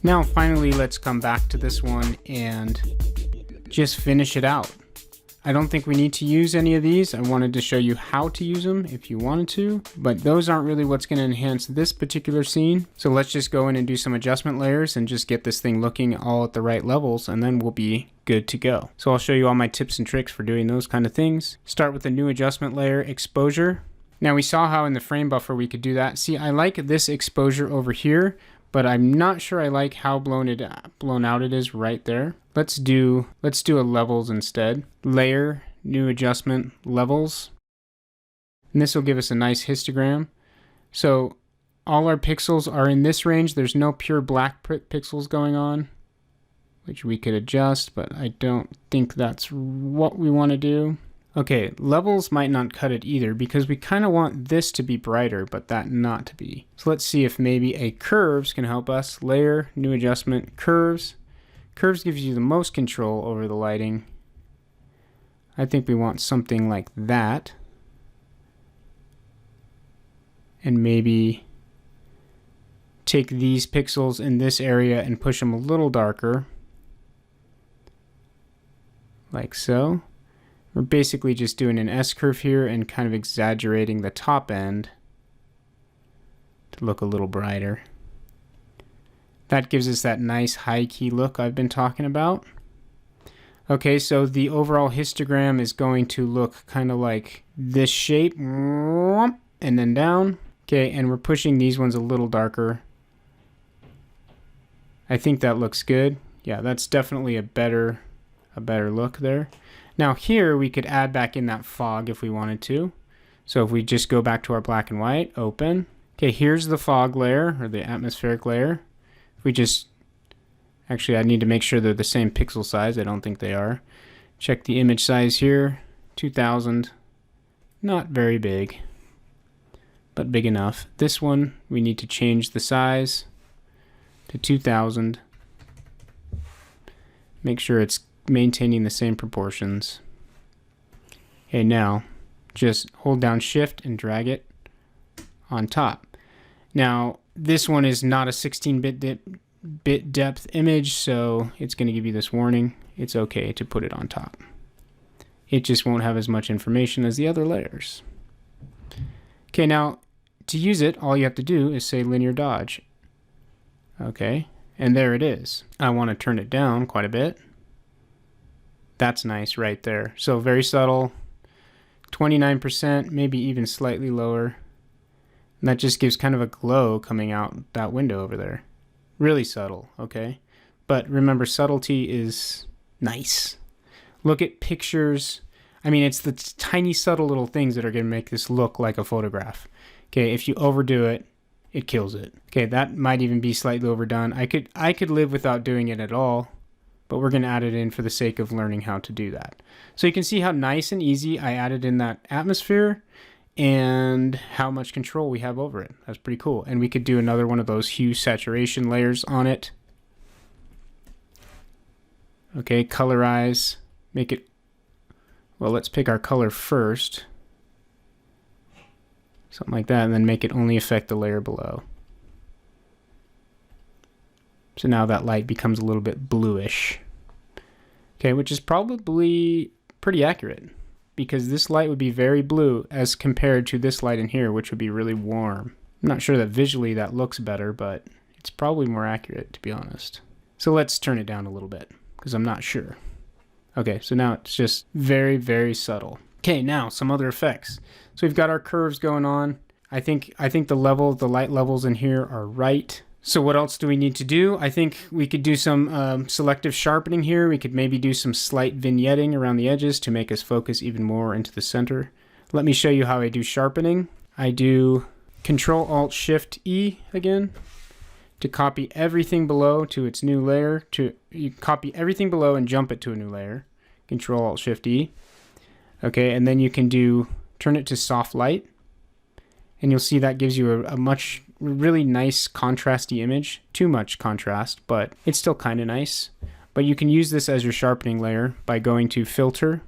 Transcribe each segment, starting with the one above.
Now finally, let's come back to this one and just finish it out. I don't think we need to use any of these. I wanted to show you how to use them if you wanted to, but those aren't really what's going to enhance this particular scene. So let's just go in and do some adjustment layers and just get this thing looking all at the right levels, and then we'll be good to go. So I'll show you all my tips and tricks for doing those kind of things. Start with a new adjustment layer, exposure. Now we saw how in the frame buffer we could do that. See, I like this exposure over here, but I'm not sure I like how blown out it is right there. Let's do a levels instead. Layer, new adjustment, levels. And this will give us a nice histogram. So all our pixels are in this range. There's no pure black pixels going on, which we could adjust, but I don't think that's what we want to do. Okay, levels might not cut it either because we kind of want this to be brighter, but that not to be. So let's see if maybe a curves can help us. Layer, new adjustment, curves. Curves gives you the most control over the lighting. I think we want something like that. And maybe take these pixels in this area and push them a little darker. Like so. We're basically just doing an S-curve here and kind of exaggerating the top end to look a little brighter. That gives us that nice high key look I've been talking about. Okay, so the overall histogram is going to look kind of like this shape, and then down. Okay, and we're pushing these ones a little darker. I think that looks good. Yeah, that's definitely a better look there. Now here we could add back in that fog if we wanted to. So if we just go back to our black and white, open. Okay, here's the fog layer, or the atmospheric layer. If we just, actually I need to make sure they're the same pixel size. I don't think they are. Check the image size here, 2000. Not very big, but big enough. This one, we need to change the size to 2000. Make sure it's maintaining the same proportions. Okay, now just hold down shift and drag it on top. Now this one is not a 16-bit depth image, so it's going to give you this warning. It's okay to put it on top. It just won't have as much information as the other layers. Okay, now to use it, all you have to do is say linear dodge. Okay, and there it is. I want to turn it down quite a bit. That's nice right there. So very subtle, 29%, maybe even slightly lower. And that just gives kind of a glow coming out that window over there. Really subtle, okay? But remember, subtlety is nice. Look at pictures. I mean, it's the tiny subtle little things that are going to make this look like a photograph. Okay, if you overdo it, it kills it. Okay, that might even be slightly overdone. I could live without doing it at all, but we're going to add it in for the sake of learning how to do that. So you can see how nice and easy I added in that atmosphere and how much control we have over it. That's pretty cool. And we could do another one of those hue saturation layers on it. Okay, colorize, make it, well, let's pick our color first. Something like that, and then make it only affect the layer below. So now that light becomes a little bit bluish. Okay, which is probably pretty accurate because this light would be very blue as compared to this light in here, which would be really warm. I'm not sure that visually that looks better, but it's probably more accurate, to be honest. So let's turn it down a little bit because I'm not sure. Okay, so now it's just very, very subtle. Okay, now some other effects. So we've got our curves going on. I think the light levels in here are right. So what else do we need to do? I think we could do some selective sharpening here. We could maybe do some slight vignetting around the edges to make us focus even more into the center. Let me show you how I do sharpening. I do Control-Alt-Shift-E again to copy everything below to its new layer. You copy everything below and jump it to a new layer. Control-Alt-Shift-E. Okay, and then you can turn it to soft light, and you'll see that gives you a really nice contrasty image. Too much contrast, but it's still kind of nice. But you can use this as your sharpening layer by going to Filter,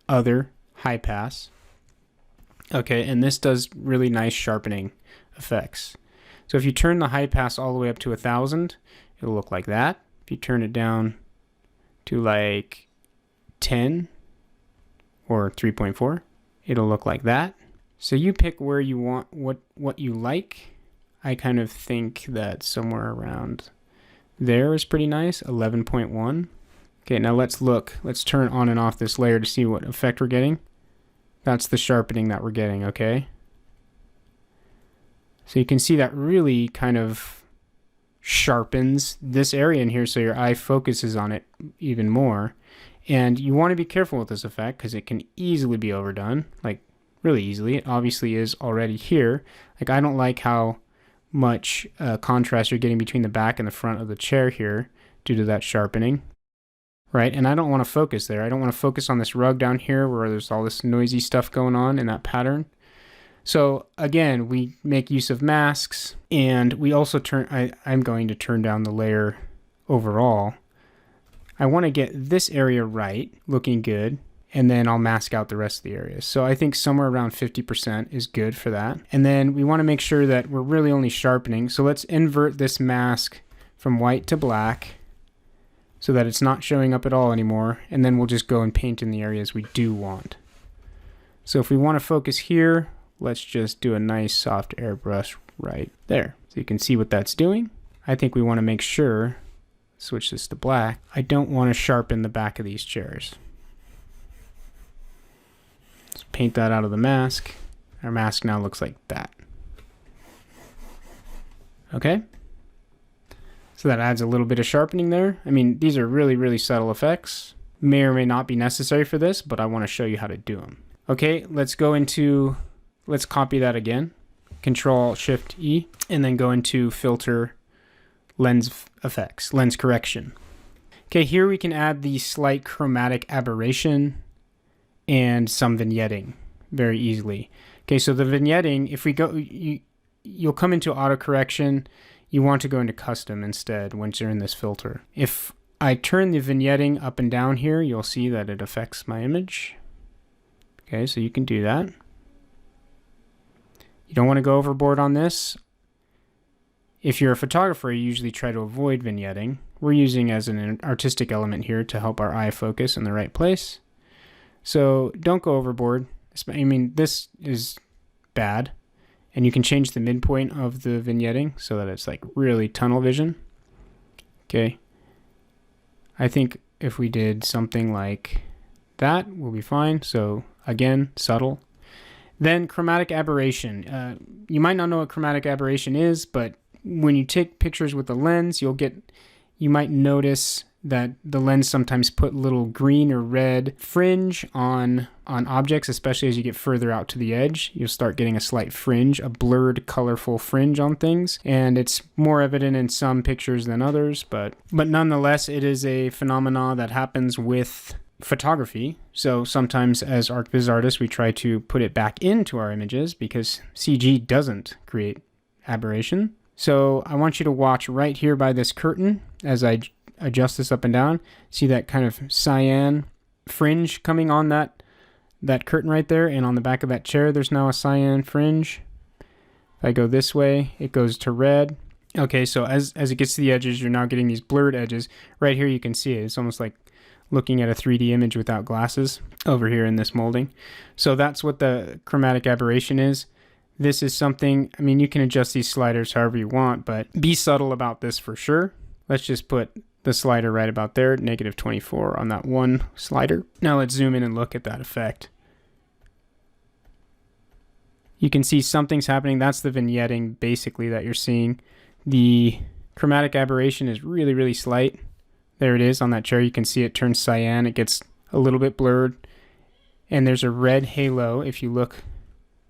Other, High Pass. Okay, and this does really nice sharpening effects. So if you turn the high pass all the way up to 1000, it'll look like that. If you turn it down to like 10 or 3.4, it'll look like that. So you pick where you want, what you like. I kind of think that somewhere around there is pretty nice, 11.1. Okay, now let's turn on and off this layer to see what effect we're getting. That's the sharpening that we're getting, okay? So you can see that really kind of sharpens this area in here so your eye focuses on it even more. And you want to be careful with this effect because it can easily be overdone, like really easily. It obviously is already here. Like I don't like how much contrast you're getting between the back and the front of the chair here due to that sharpening. Right, and I don't want to focus there. I don't want to focus on this rug down here where there's all this noisy stuff going on in that pattern. So again, we make use of masks, and we also I'm going to turn down the layer overall. I want to get this area right, looking good, and then I'll mask out the rest of the areas. So I think somewhere around 50% is good for that. And then we want to make sure that we're really only sharpening. So let's invert this mask from white to black, so that it's not showing up at all anymore, and then we'll just go and paint in the areas we do want. So if we want to focus here, let's just do a nice soft airbrush right there. So you can see what that's doing. I think we want to make sure, switch this to black, I don't want to sharpen the back of these chairs. Let's paint that out of the mask. Our mask now looks like that. Okay? So that adds a little bit of sharpening there. I mean, these are really, really subtle effects. May or may not be necessary for this, but I want to show you how to do them. Okay, let's copy that again. Control-Shift-E, and then go into Filter, Lens Effects, Lens Correction. Okay, here we can add the slight chromatic aberration and some vignetting very easily. Okay, so the vignetting, if we go, you'll come into auto correction. You want to go into custom instead once you're in this filter. If I turn the vignetting up and down here, you'll see that it affects my image. Okay, so you can do that. You don't want to go overboard on this. If you're a photographer, you usually try to avoid vignetting. We're using as an artistic element here to help our eye focus in the right place. So don't go overboard. I mean, this is bad. And you can change the midpoint of the vignetting so that it's like really tunnel vision. Okay. I think if we did something like that, we'll be fine. So again, subtle. Then chromatic aberration. You might not know what chromatic aberration is, but when you take pictures with the lens, you might notice that the lens sometimes put little green or red fringe on objects, especially as you get further out to the edge. You'll start getting a slight fringe, a blurred, colorful fringe on things, and it's more evident in some pictures than others, but nonetheless, it is a phenomenon that happens with photography. So sometimes as ArcViz artists, we try to put it back into our images because CG doesn't create aberration. So I want you to watch right here by this curtain as I adjust this up and down. See that kind of cyan fringe coming on that curtain right there, and on the back of that chair there's now a cyan fringe. If I go this way, it goes to red. Okay, so as it gets to the edges, you're now getting these blurred edges. Right here you can see it. It's almost like looking at a 3D image without glasses over here in this molding. So that's what the chromatic aberration is. This is something, I mean, you can adjust these sliders however you want, but be subtle about this for sure. Let's just put the slider right about there, -24 on that one slider. Now let's zoom in and look at that effect. You can see something's happening. That's the vignetting basically that you're seeing. The chromatic aberration is really, really slight. There it is on that chair. You can see it turns cyan. It gets a little bit blurred. And there's a red halo if you look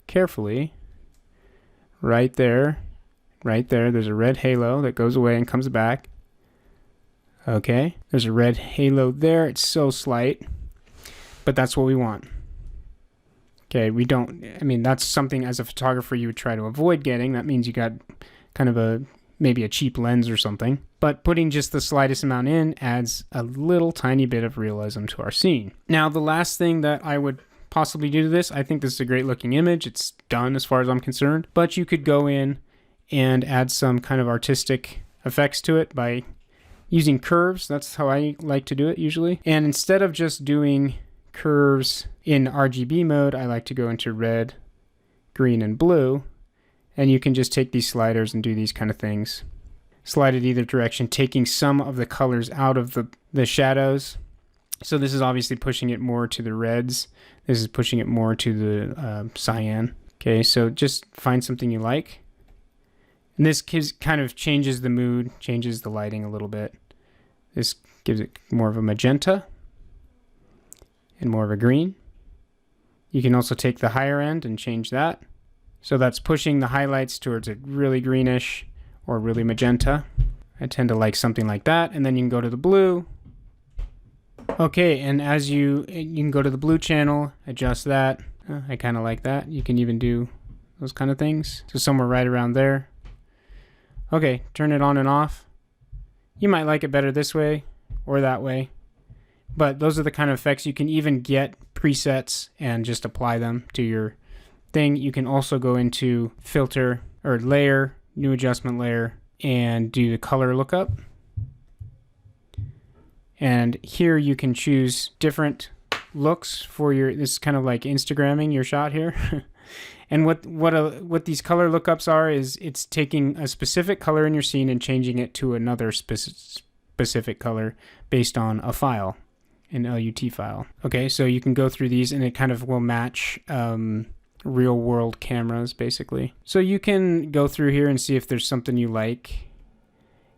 carefully. Right there. Right there. There's a red halo that goes away and comes back. Okay, there's a red halo there. It's so slight, but that's what we want. Okay, I mean, that's something as a photographer you would try to avoid getting. That means you got kind of maybe a cheap lens or something. But putting just the slightest amount in adds a little tiny bit of realism to our scene. Now, the last thing that I would possibly do to this, I think this is a great looking image. It's done as far as I'm concerned. But you could go in and add some kind of artistic effects to it by using curves. That's how I like to do it usually. And instead of just doing curves in RGB mode, I like to go into red, green, and blue. And you can just take these sliders and do these kind of things. Slide it either direction, taking some of the colors out of the shadows. So this is obviously pushing it more to the reds. This is pushing it more to the cyan. Okay, so just find something you like. And this kind of changes the mood, changes the lighting a little bit. This gives it more of a magenta and more of a green. You can also take the higher end and change that. So that's pushing the highlights towards a really greenish or really magenta. I tend to like something like that. And then you can go to the blue. Okay, and as you can go to the blue channel, adjust that. I kind of like that. You can even do those kind of things. So somewhere right around there. Okay, turn it on and off. You might like it better this way or that way. But those are the kind of effects. You can even get presets and just apply them to your thing. You can also go into filter or layer, new adjustment layer, and do the color lookup. And here you can choose different looks for your, this is kind of like Instagramming your shot here. And what these color lookups are is it's taking a specific color in your scene and changing it to another specific color based on a file, an LUT file. Okay, so you can go through these and it kind of will match real world cameras basically. So you can go through here and see if there's something you like.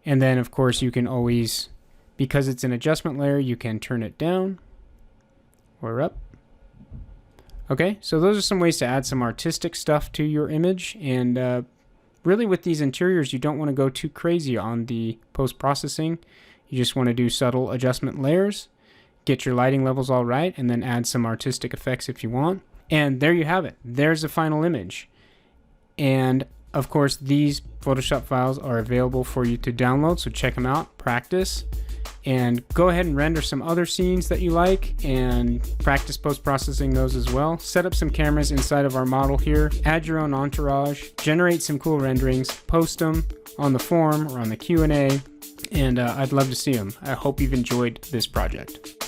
And then of course you can always, because it's an adjustment layer, you can turn it down or up. Okay, so those are some ways to add some artistic stuff to your image. And really with these interiors, you don't want to go too crazy on the post-processing. You just want to do subtle adjustment layers, get your lighting levels all right, and then add some artistic effects if you want. And there you have it. There's the final image. And of course, these Photoshop files are available for you to download, so check them out, practice. And go ahead and render some other scenes that you like and practice post-processing those as well. Set up some cameras inside of our model here, add your own entourage, generate some cool renderings, post them on the forum or on the Q&A, and I'd love to see them. I hope you've enjoyed this project.